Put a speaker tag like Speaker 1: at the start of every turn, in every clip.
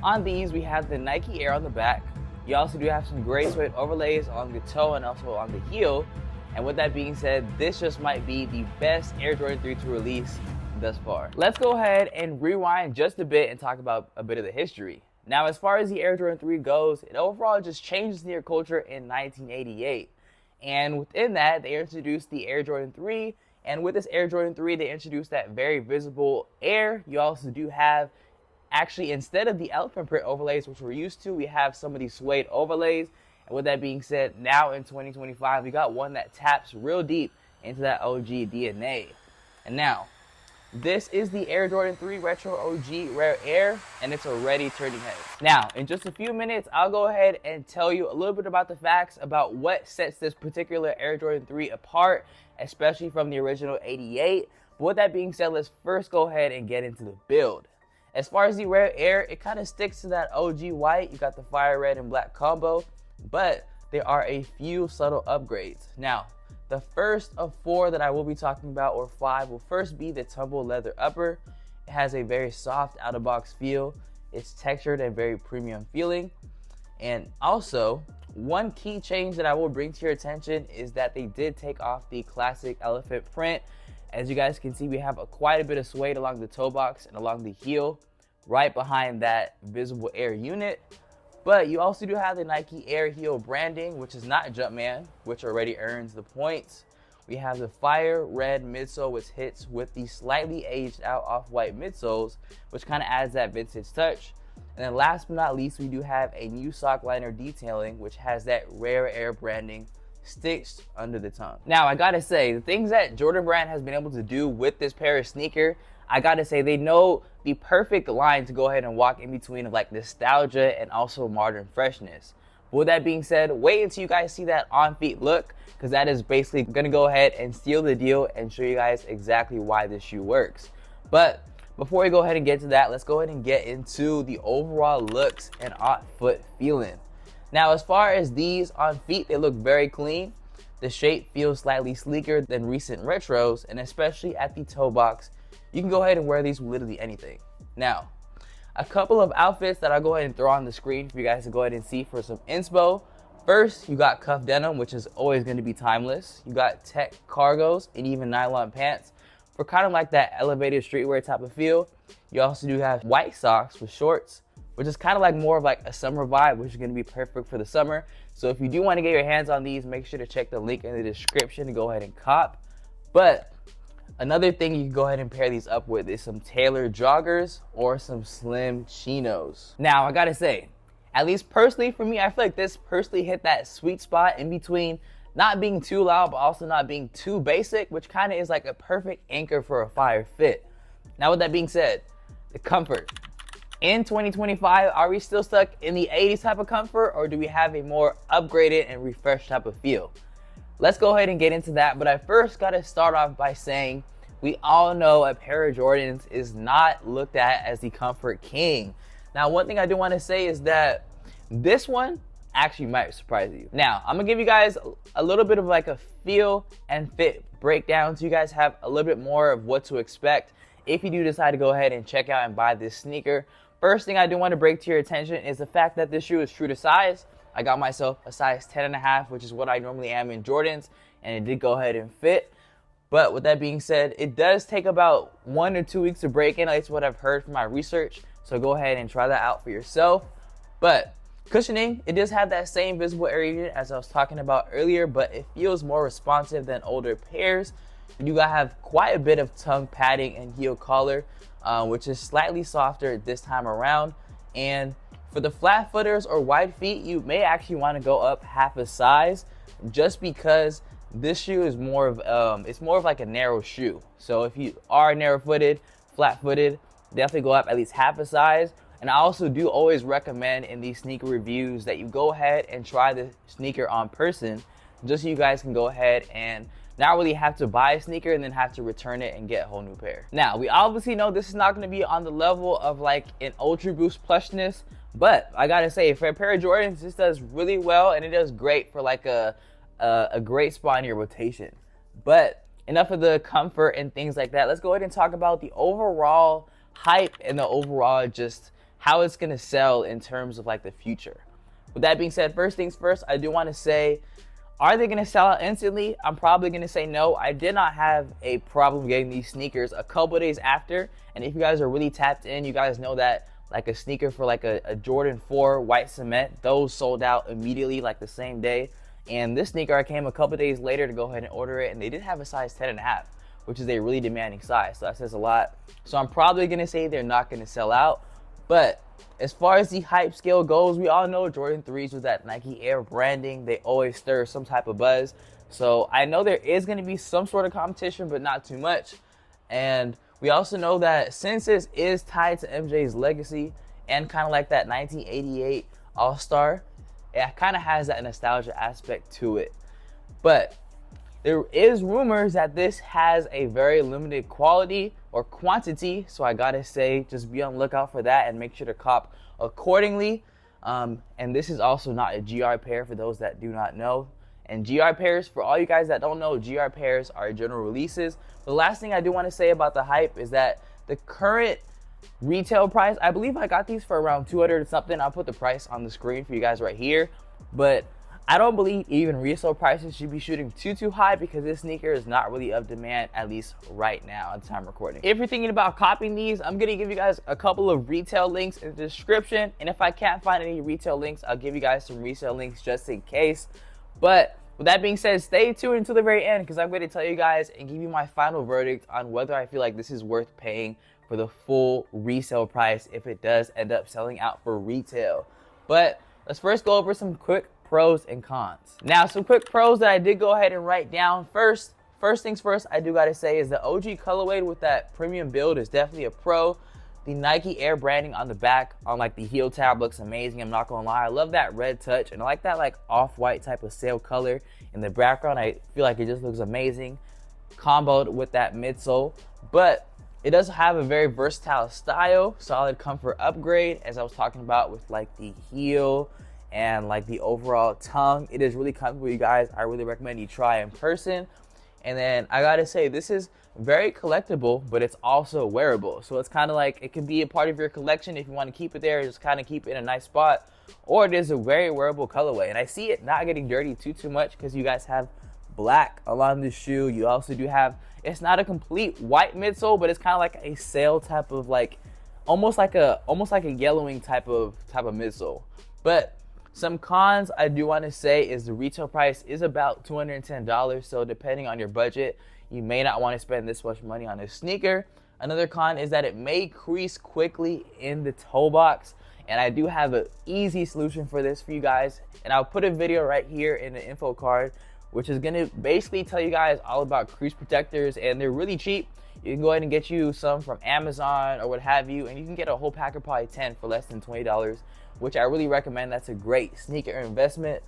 Speaker 1: On these, we have the Nike Air on the back. You also do have some gray suede overlays on the toe and also on the heel. And with that being said, this just might be the best Air Jordan 3 to release thus far. Let's go ahead and rewind just a bit and talk about a bit of the history. Now, as far as the Air Jordan 3 goes, it overall just changed sneaker culture in 1988. And within that, they introduced the Air Jordan 3. And with this Air Jordan 3, they introduced that very visible Air. You also do have, actually, instead of the elephant print overlays, which we're used to, we have some of these suede overlays. And with that being said, now in 2025, we got one that taps real deep into that OG DNA. And now, this is the Air Jordan 3 Retro OG Rare Air, and it's already turning heads. Now, in just a few minutes, I'll go ahead and tell you a little bit about the facts about what sets this particular Air Jordan 3 apart, especially from the original 88. But with that being said, let's first go ahead and get into the build. As far as the Rare Air, it kind of sticks to that OG white. You got the fire red and black combo, but there are a few subtle upgrades. Now, the first of 4 that I will be talking about, or 5, will first be the tumble leather upper. It has a very soft out-of-box feel. It's textured and very premium feeling. And also, one key change that I will bring to your attention is that they did take off the classic elephant print. As you guys can see, we have quite a bit of suede along the toe box and along the heel, right behind that visible Air unit. But you also do have the Nike Air heel branding, which is not Jumpman, which already earns the points. We have the fire red midsole, which hits with the slightly aged out off-white midsoles, which kind of adds that vintage touch. And then last but not least, we do have a new sock liner detailing, which has that Rare Air branding stitched under the tongue. Now, I gotta say, the things that Jordan Brand has been able to do with this pair of sneaker, I gotta say, they know the perfect line to go ahead and walk in between of like nostalgia and also modern freshness. But with that being said, wait until you guys see that on-feet look, because that is basically gonna go ahead and steal the deal and show you guys exactly why this shoe works. But before we go ahead and get to that, let's go ahead and get into the overall looks and on-foot feeling. Now, as far as these on feet, they look very clean. The shape feels slightly sleeker than recent retros, and especially at the toe box, you can go ahead and wear these with literally anything. Now, a couple of outfits that I'll go ahead and throw on the screen for you guys to go ahead and see for some inspo. First, you got cuff denim, which is always going to be timeless. You got tech cargos and even nylon pants for kind of like that elevated streetwear type of feel. You also do have white socks with shorts, which is kind of like more of like a summer vibe, which is going to be perfect for the summer. So if you do want to get your hands on these, make sure to check the link in the description to go ahead and cop. But another thing you can go ahead and pair these up with is some tailored joggers or some slim chinos. Now, I gotta say, at least personally for me, I feel like this personally hit that sweet spot in between not being too loud, but also not being too basic, which kind of is like a perfect anchor for a fire fit. Now, with that being said, the comfort. In 2025, are we still stuck in the 80s type of comfort, or do we have a more upgraded and refreshed type of feel? Let's go ahead and get into that, but I first gotta start off by saying we all know a pair of Jordans is not looked at as the comfort king. Now, one thing I do want to say is that this one actually might surprise you. Now, I'm gonna give you guys a little bit of like a feel and fit breakdown so you guys have a little bit more of what to expect if you do decide to go ahead and check out and buy this sneaker. First thing I do want to bring to your attention is the fact that this shoe is true to size. I got myself a size 10.5, which is what I normally am in Jordans, and it did go ahead and fit. But with that being said, it does take about 1 or 2 weeks to break in. That's what I've heard from my research. So go ahead and try that out for yourself. But cushioning, it does have that same visible area unit as I was talking about earlier, but it feels more responsive than older pairs. You gotta have quite a bit of tongue padding and heel collar, which is slightly softer this time around. And for the flat footers or wide feet, you may actually want to go up half a size, just because this shoe is more of it's more of like a narrow shoe. So if you are narrow-footed, flat-footed, definitely go up at least half a size. And I also do always recommend in these sneaker reviews that you go ahead and try the sneaker on person, just so you guys can go ahead and not really have to buy a sneaker and then have to return it and get a whole new pair. Now, we obviously know this is not going to be on the level of like an Ultra Boost plushness, but I gotta say, for a pair of Jordans, this does really well, and it does great for like a great spot in your rotation. But enough of the comfort and things like that. Let's go ahead and talk about the overall hype and the overall just how it's gonna sell in terms of like the future. With that being said, first things first, I do want to say, are they gonna sell out instantly? I'm probably gonna say no. I did not have a problem getting these sneakers a couple days after, and if you guys are really tapped in, you guys know that like a sneaker for like a Jordan 4 white cement, those sold out immediately like the same day. And this sneaker, I came a couple days later to go ahead and order it, and they did have a size 10.5, which is a really demanding size, so that says a lot. So I'm probably gonna say they're not gonna sell out. But as far as the hype scale goes, we all know Jordan 3s with that Nike Air branding, they always stir some type of buzz. So I know there is gonna be some sort of competition, but not too much. And we also know that since this is tied to MJ's legacy and kind of like that 1988 All-Star, it kind of has that nostalgia aspect to it. But there is rumors that this has a very limited quality or quantity, so I gotta say, just be on the lookout for that and make sure to cop accordingly. And this is also not a GR pair for those that do not know. And GR pairs, for all you guys that don't know, GR pairs are general releases. The last thing I do want to say about the hype is that the current retail price, I believe I got these for around 200 or something. I'll put the price on the screen for you guys right here. But I don't believe even resale prices should be shooting too high, because this sneaker is not really of demand, at least right now at the time recording. If you're thinking about copying these, I'm gonna give you guys a couple of retail links in the description. And if I can't find any retail links, I'll give you guys some resale links just in case. But with that being said, stay tuned until the very end, because I'm going to tell you guys and give you my final verdict on whether I feel like this is worth paying for the full resale price if it does end up selling out for retail. But let's first go over some quick pros and cons. Now, some quick pros that I did go ahead and write down. First things first, I do got to say is the OG colorway with that premium build is definitely a pro. The Nike Air branding on the back on like the heel tab looks amazing. I'm not gonna lie, I love that red touch, and I like that like off-white type of sail color in the background. I feel like it just looks amazing comboed with that midsole. But it does have a very versatile style, solid comfort upgrade, as I was talking about with like the heel and like the overall tongue. It is really comfortable, you guys. I really recommend you try in person. And then I gotta say, this is very collectible, but it's also wearable. So it's kind of like, it can be a part of your collection if you want to keep it there, just kind of keep it in a nice spot. Or it is a very wearable colorway. And I see it not getting dirty too much, because you guys have black along the shoe. You also do have, it's not a complete white midsole, but it's kind of like a sail type of like, almost like a yellowing type of midsole. But some cons I do want to say is the retail price is about $210. So depending on your budget, you may not want to spend this much money on a sneaker. Another con is that it may crease quickly in the toe box. And I do have an easy solution for this for you guys. And I'll put a video right here in the info card, which is going to basically tell you guys all about crease protectors. And they're really cheap. You can go ahead and get you some from Amazon or what have you. And you can get a whole pack of probably 10 for less than $20, which I really recommend. That's a great sneaker investment.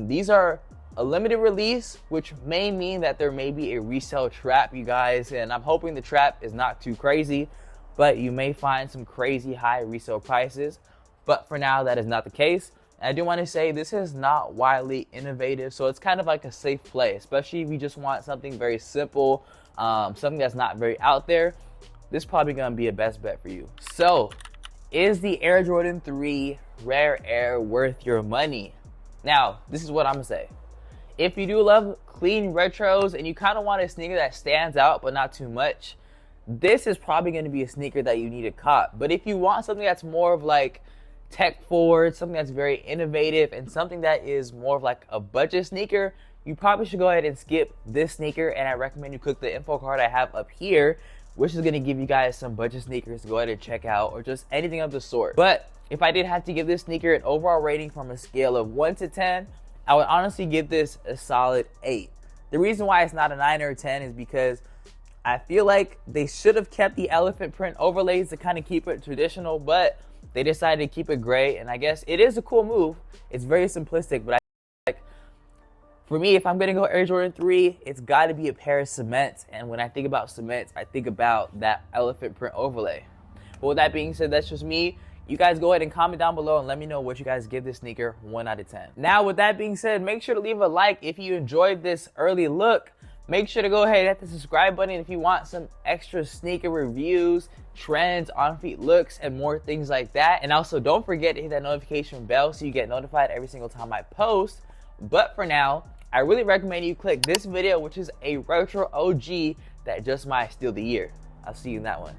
Speaker 1: These are a limited release, which may mean that there may be a resale trap, you guys. And I'm hoping the trap is not too crazy, but you may find some crazy high resale prices. But for now, that is not the case. And I do want to say this is not wildly innovative, so it's kind of like a safe play, especially if you just want something very simple, something that's not very out there. This is probably going to be a best bet for you. So, is the Air Jordan 3 Rare Air worth your money? Now, this is what I'm going to say. If you do love clean retros and you kind of want a sneaker that stands out but not too much, this is probably going to be a sneaker that you need to cop. But if you want something that's more of like tech forward, something that's very innovative, and something that is more of like a budget sneaker, you probably should go ahead and skip this sneaker. And I recommend you click the info card I have up here, which is going to give you guys some budget sneakers to go ahead and check out, or just anything of the sort. But if I did have to give this sneaker an overall rating from a scale of 1 to 10, I would honestly give this a solid 8. The reason why it's not a 9 or a 10 is because I feel like they should have kept the elephant print overlays to kind of keep it traditional, but they decided to keep it gray. And I guess it is a cool move. It's very simplistic, but for me, if I'm going to go Air Jordan 3, it's got to be a pair of cements. And when I think about cements, I think about that elephant print overlay. But with that being said, that's just me. You guys go ahead and comment down below and let me know what you guys give this sneaker 1 out of 10. Now, with that being said, make sure to leave a like if you enjoyed this early look. Make sure to go ahead and hit the subscribe button if you want some extra sneaker reviews, trends, on-feet looks, and more things like that. And also don't forget to hit that notification bell so you get notified every single time I post. But for now, I really recommend you click this video, which is a retro OG that just might steal the year. I'll see you in that one.